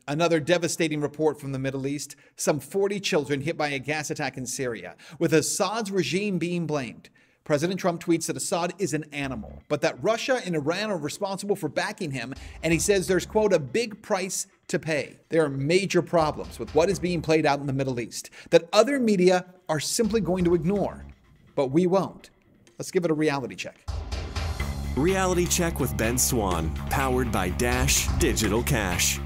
Another devastating report from the Middle East, some 40 children hit by a gas attack in Syria, with Assad's regime being blamed. President Trump tweets that Assad is an animal, but that Russia and Iran are responsible for backing him, and he says there's, quote, a big price to pay. There are major problems with what is being played out in the Middle East that other media are simply going to ignore, but we won't. Let's give it a reality check. Reality Check with Ben Swann, powered by Dash Digital Cash.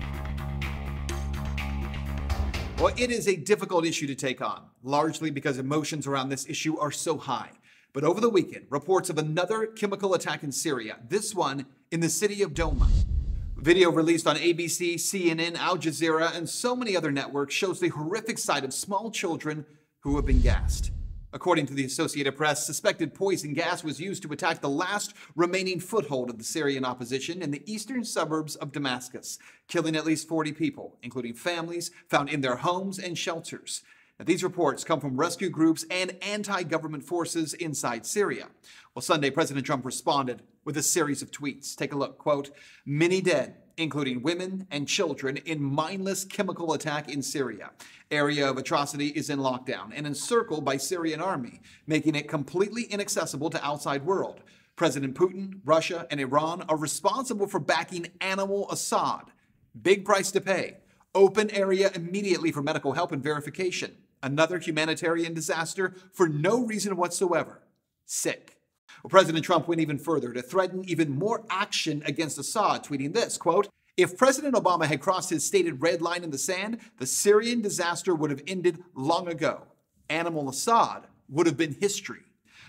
Well, it is a difficult issue to take on, largely because emotions around this issue are so high. But over the weekend, reports of another chemical attack in Syria, this one in the city of Douma. Video released on ABC, CNN, Al Jazeera, and so many other networks shows the horrific sight of small children who have been gassed. According to the Associated Press, suspected poison gas was used to attack the last remaining foothold of the Syrian opposition in the eastern suburbs of Damascus, killing at least 40 people, including families found in their homes and shelters. Now, these reports come from rescue groups and anti-government forces inside Syria. Well, Sunday, President Trump responded with a series of tweets. Take a look. Quote, "Many dead, including women and children, in mindless chemical attack in Syria. Area of atrocity is in lockdown and encircled by Syrian army, making it completely inaccessible to outside world. President Putin, Russia, and Iran are responsible for backing animal Assad. Big price to pay. Open area immediately for medical help and verification. Another humanitarian disaster for no reason whatsoever. Sick." Well, President Trump went even further to threaten even more action against Assad, tweeting this, quote, "If President Obama had crossed his stated red line in the sand, the Syrian disaster would have ended long ago. Animal Assad would have been history."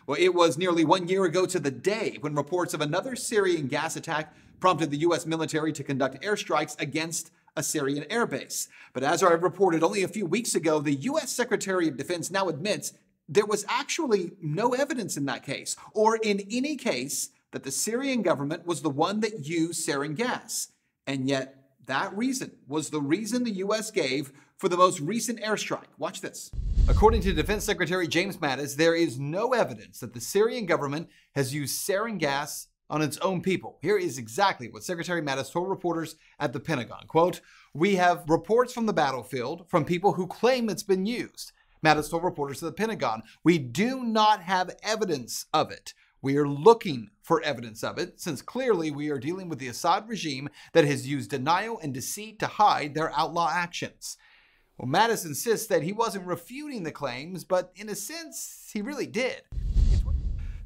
Well, it was nearly 1 year ago to the day when reports of another Syrian gas attack prompted the U.S. military to conduct airstrikes against a Syrian airbase. But as I reported only a few weeks ago, the U.S. Secretary of Defense now admits there was actually no evidence in that case, or in any case, that the Syrian government was the one that used sarin gas. And yet, that reason was the reason the U.S. gave for the most recent airstrike. Watch this. According to Defense Secretary James Mattis, there is no evidence that the Syrian government has used sarin gas on its own people. Here is exactly what Secretary Mattis told reporters at the Pentagon. Quote, "We have reports from the battlefield from people who claim it's been used." Mattis told reporters at the Pentagon, "We do not have evidence of it. We are looking for evidence of it, since clearly we are dealing with the Assad regime that has used denial and deceit to hide their outlaw actions." Well, Mattis insists that he wasn't refuting the claims, but in a sense, he really did.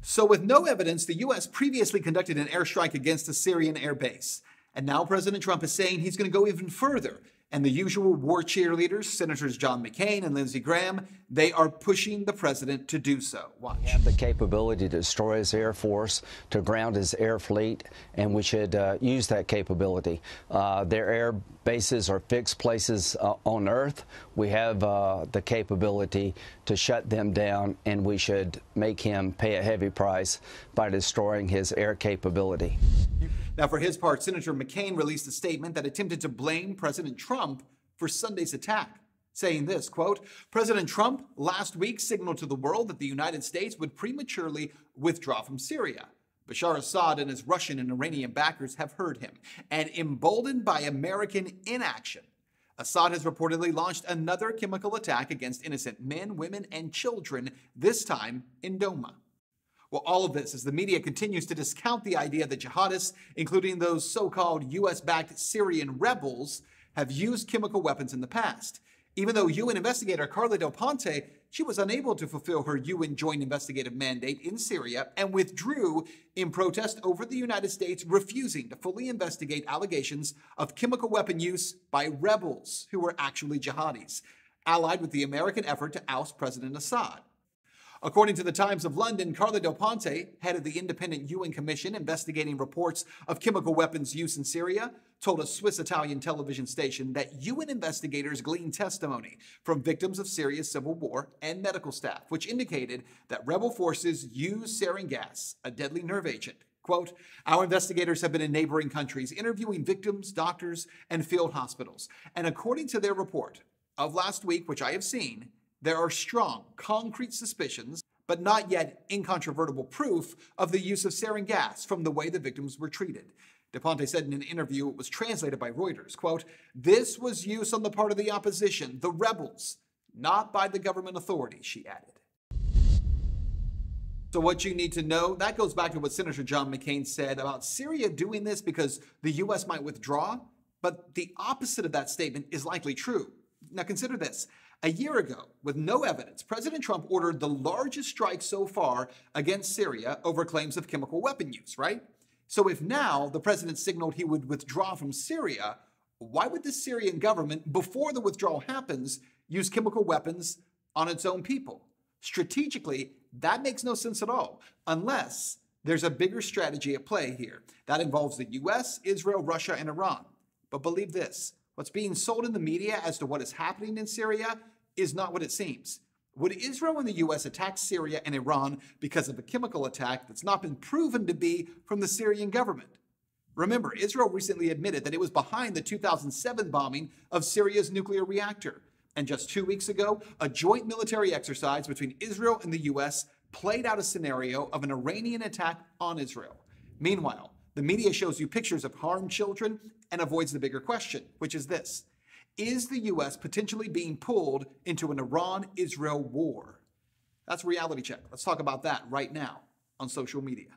So with no evidence, the U.S. previously conducted an airstrike against a Syrian air base. And now President Trump is saying he's going to go even further. And the usual war cheerleaders, Senators John McCain and Lindsey Graham, they are pushing the president to do so. Watch. We have the capability to destroy his air force, to ground his air fleet, and we should use that capability. Their air bases are fixed places on Earth. We have the capability to shut them down, and we should make him pay a heavy price by destroying his air capability. Now, for his part, Senator McCain released a statement that attempted to blame President Trump for Sunday's attack, saying this, quote, "President Trump last week signaled to the world that the United States would prematurely withdraw from Syria. Bashar Assad and his Russian and Iranian backers have heard him, and emboldened by American inaction, Assad has reportedly launched another chemical attack against innocent men, women, and children, this time in Douma." Well, all of this as the media continues to discount the idea that jihadists, including those so-called U.S.-backed Syrian rebels, have used chemical weapons in the past. Even though UN investigator Carla Del Ponte, she was unable to fulfill her UN joint investigative mandate in Syria and withdrew in protest over the United States refusing to fully investigate allegations of chemical weapon use by rebels who were actually jihadis, allied with the American effort to oust President Assad. According to the Times of London, Carla Del Ponte, head of the independent UN commission investigating reports of chemical weapons use in Syria, told a Swiss-Italian television station that UN investigators gleaned testimony from victims of Syria's civil war and medical staff, which indicated that rebel forces used sarin gas, a deadly nerve agent. Quote, "Our investigators have been in neighboring countries interviewing victims, doctors, and field hospitals. And according to their report of last week, which I have seen, there are strong, concrete suspicions, but not yet incontrovertible proof of the use of sarin gas from the way the victims were treated. DePonte said in an interview, it was translated by Reuters, quote, "This was use on the part of the opposition, the rebels, not by the government authorities," she added. So what you need to know, that goes back to what Senator John McCain said about Syria doing this because the U.S. might withdraw. But the opposite of that statement is likely true. Now consider this. A year ago, with no evidence, President Trump ordered the largest strike so far against Syria over claims of chemical weapon use, right? So if now the president signaled he would withdraw from Syria, why would the Syrian government, before the withdrawal happens, use chemical weapons on its own people? Strategically, that makes no sense at all, unless there's a bigger strategy at play here. That involves the US, Israel, Russia, and Iran. But believe this, what's being sold in the media as to what is happening in Syria is not what it seems. Would Israel and the US attack Syria and Iran because of a chemical attack that's not been proven to be from the Syrian government? Remember, Israel recently admitted that it was behind the 2007 bombing of Syria's nuclear reactor. And just 2 weeks ago, a joint military exercise between Israel and the US played out a scenario of an Iranian attack on Israel. Meanwhile, the media shows you pictures of harmed children and avoids the bigger question, which is this. Is the U.S. potentially being pulled into an Iran-Israel war? That's Reality Check. Let's talk about that right now on social media.